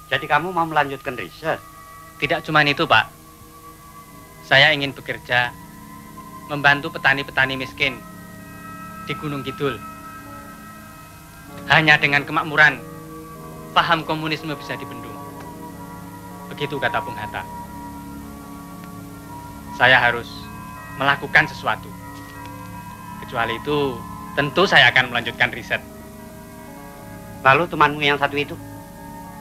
Jadi kamu mau melanjutkan riset? Tidak cuma itu, Pak. Saya ingin bekerja membantu petani-petani miskin di Gunung Kidul. Hanya dengan kemakmuran, paham komunisme bisa dibendung. Begitu kata Bung Hatta. Saya harus melakukan sesuatu. Kecuali itu, tentu saya akan melanjutkan riset. Lalu temanmu yang satu itu?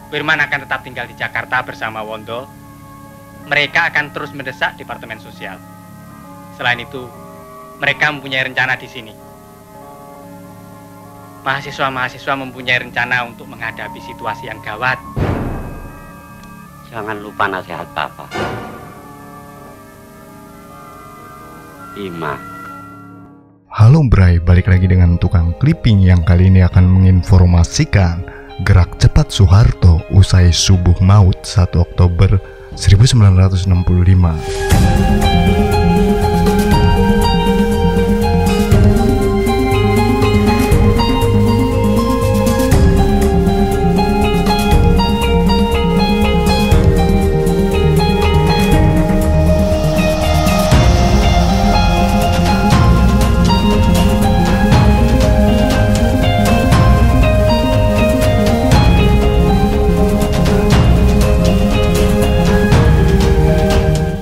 Firman akan tetap tinggal di Jakarta bersama Wondo. Mereka akan terus mendesak Departemen Sosial. Selain itu, mereka mempunyai rencana di sini. Mahasiswa-mahasiswa mempunyai rencana untuk menghadapi situasi yang gawat. Jangan lupa nasihat Papa. Ima. Halo Bray, balik lagi dengan tukang clipping yang kali ini akan menginformasikan gerak cepat Soeharto usai subuh maut 1 Oktober 1965.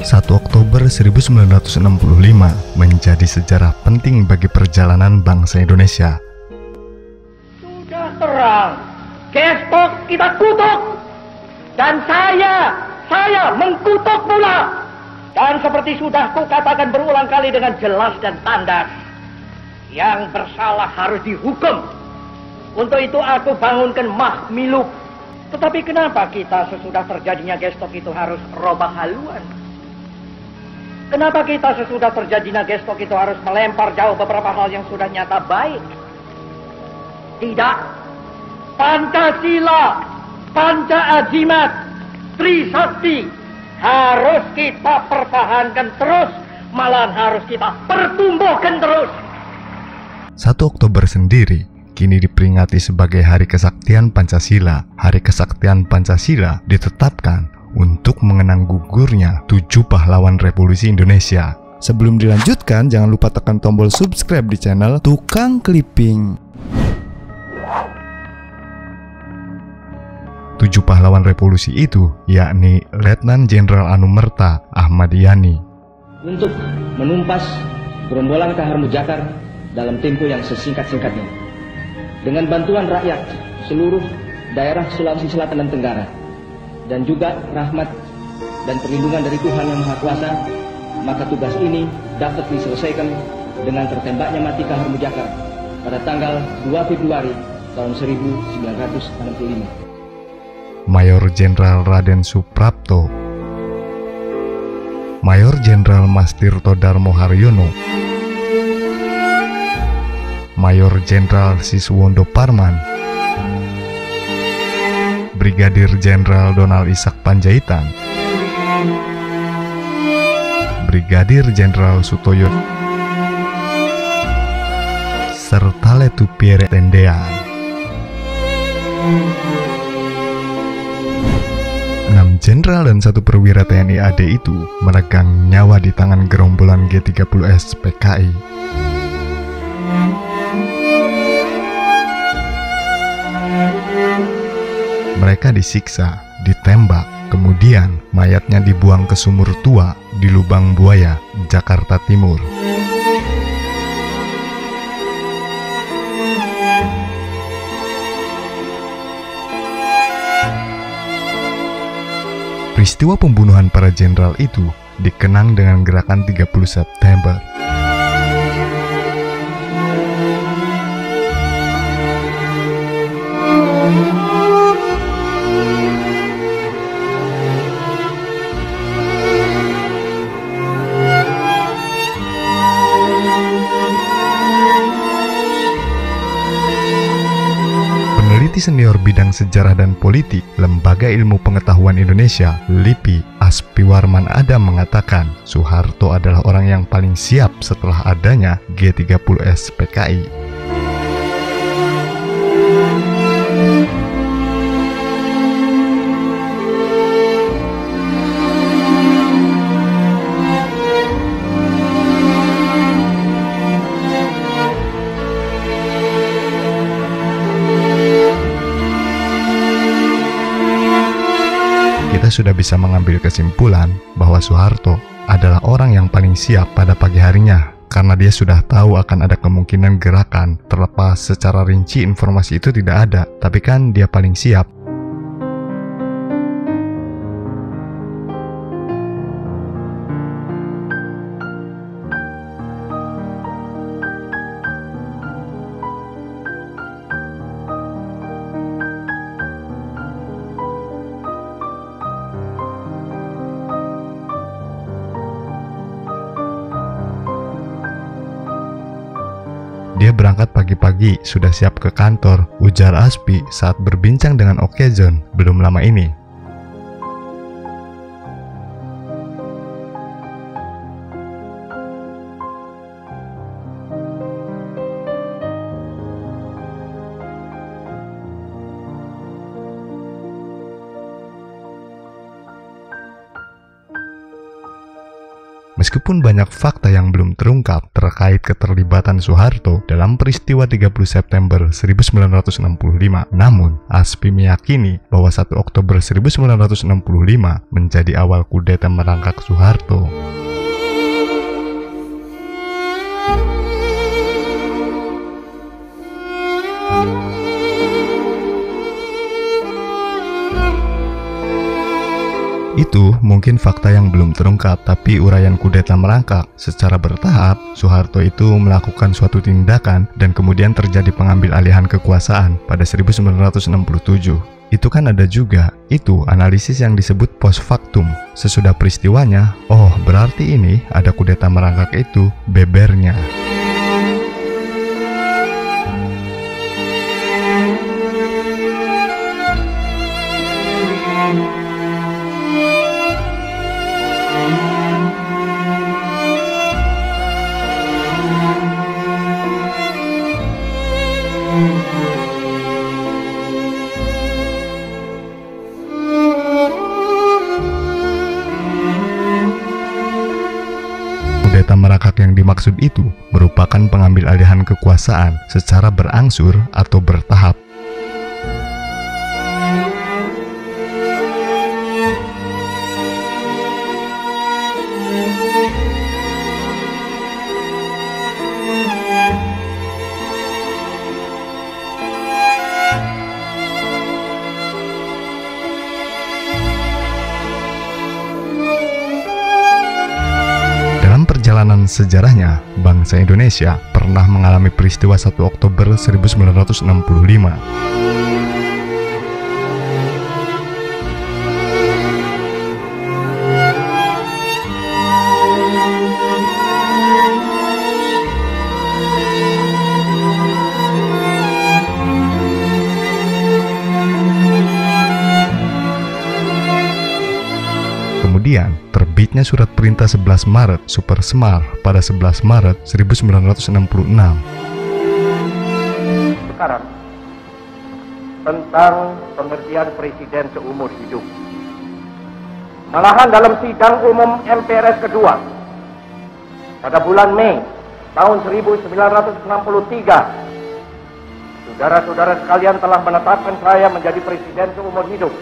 1 Oktober 1965 menjadi sejarah penting bagi perjalanan bangsa Indonesia. Sudah terang, Gestok kita kutuk, dan saya mengkutuk pula. Dan seperti sudah kukatakan berulang kali dengan jelas dan tandas, yang bersalah harus dihukum. Untuk itu aku bangunkan Mahmiluk. Tetapi kenapa kita sesudah terjadinya Gestok itu harus robah haluan? Kenapa kita sesudah terjadinya Gestok itu harus melempar jauh beberapa hal yang sudah nyata baik? Tidak. Pancasila, Panca Azimat, Trisakti harus kita pertahankan terus, malahan harus kita pertumbuhkan terus. 1 Oktober sendiri kini diperingati sebagai Hari Kesaktian Pancasila. Hari Kesaktian Pancasila ditetapkan untuk mengenang gugurnya 7 pahlawan Revolusi Indonesia. Sebelum dilanjutkan, jangan lupa tekan tombol subscribe di channel Tukang Clipping. 7 pahlawan revolusi itu yakni Letnan Jenderal Anumerta Ahmad Yani. Untuk menumpas gerombolan Kahar Mujakar dalam tempo yang sesingkat-singkatnya. Dengan bantuan rakyat seluruh daerah Sulawesi Selatan dan Tenggara, dan juga rahmat dan perlindungan dari Tuhan Yang Maha Kuasa, maka tugas ini dapat diselesaikan dengan tertembaknya mati Kahar Mujakar pada tanggal 2 Februari tahun 1965. Mayor Jenderal Raden Suprapto, Mayor Jenderal Mastirto Darmo Haryono, Mayor Jenderal Siswondo Parman, Brigadir Jenderal Donald Ishak Panjaitan, Brigadir Jenderal Sutoyo, serta Letu Pierre Tendean. 6 jenderal dan 1 perwira TNI AD itu meregang nyawa di tangan gerombolan G30S PKI. Mereka disiksa, ditembak, kemudian mayatnya dibuang ke sumur tua di Lubang Buaya, Jakarta Timur. Peristiwa pembunuhan para jenderal itu dikenang dengan gerakan 30 September. Peneliti senior bidang sejarah dan politik Lembaga Ilmu Pengetahuan Indonesia LIPI Aspiwarman Adam mengatakan Soeharto adalah orang yang paling siap setelah adanya G30S PKI. kita sudah bisa mengambil kesimpulan bahwa Soeharto adalah orang yang paling siap pada pagi harinya, karena dia sudah tahu akan ada kemungkinan gerakan. Terlepas secara rinci informasi itu tidak ada, tapi kan dia paling siap. Dia berangkat pagi-pagi, sudah siap ke kantor, ujar Aspi saat berbincang dengan Oke John belum lama ini. Meskipun banyak fakta yang belum terungkap terkait keterlibatan Soeharto dalam peristiwa 30 September 1965, namun Aspi meyakini bahwa 1 Oktober 1965 menjadi awal kudeta merangkak Soeharto. Itu mungkin fakta yang belum terungkap, tapi uraian kudeta merangkak secara bertahap. Soeharto itu melakukan suatu tindakan dan kemudian terjadi pengambil alihan kekuasaan pada 1967. Itu kan ada juga, itu analisis yang disebut post factum. Sesudah peristiwanya, oh berarti ini ada kudeta merangkak itu bebernya. Kudeta merangkak yang dimaksud itu merupakan pengambil alihan kekuasaan secara berangsur atau bertahap. Perjalanan sejarahnya, bangsa Indonesia pernah mengalami peristiwa 1 Oktober 1965. Kemudian, terbitnya surat perintah 11 Maret Super Semar pada 11 Maret 1966. Sekarang, tentang pengertian presiden seumur hidup. Malahan dalam sidang umum MPRS kedua, pada bulan Mei tahun 1963, saudara-saudara sekalian telah menetapkan saya menjadi presiden seumur hidup.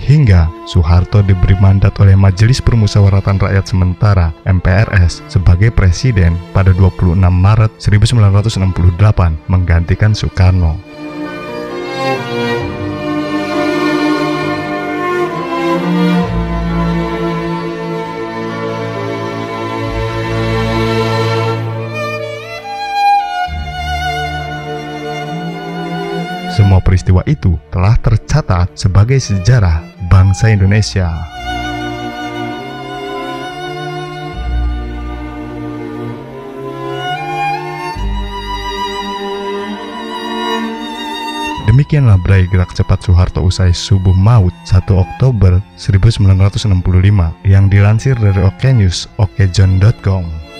Hingga Soeharto diberi mandat oleh Majelis Permusyawaratan Rakyat Sementara MPRS sebagai presiden pada 26 Maret 1968 menggantikan Soekarno. Semua peristiwa itu telah tercatat sebagai sejarah bangsa Indonesia. Demikianlah berai gerak cepat Soeharto usai subuh maut 1 Oktober 1965 yang dilansir dari okenews, okejohn.com.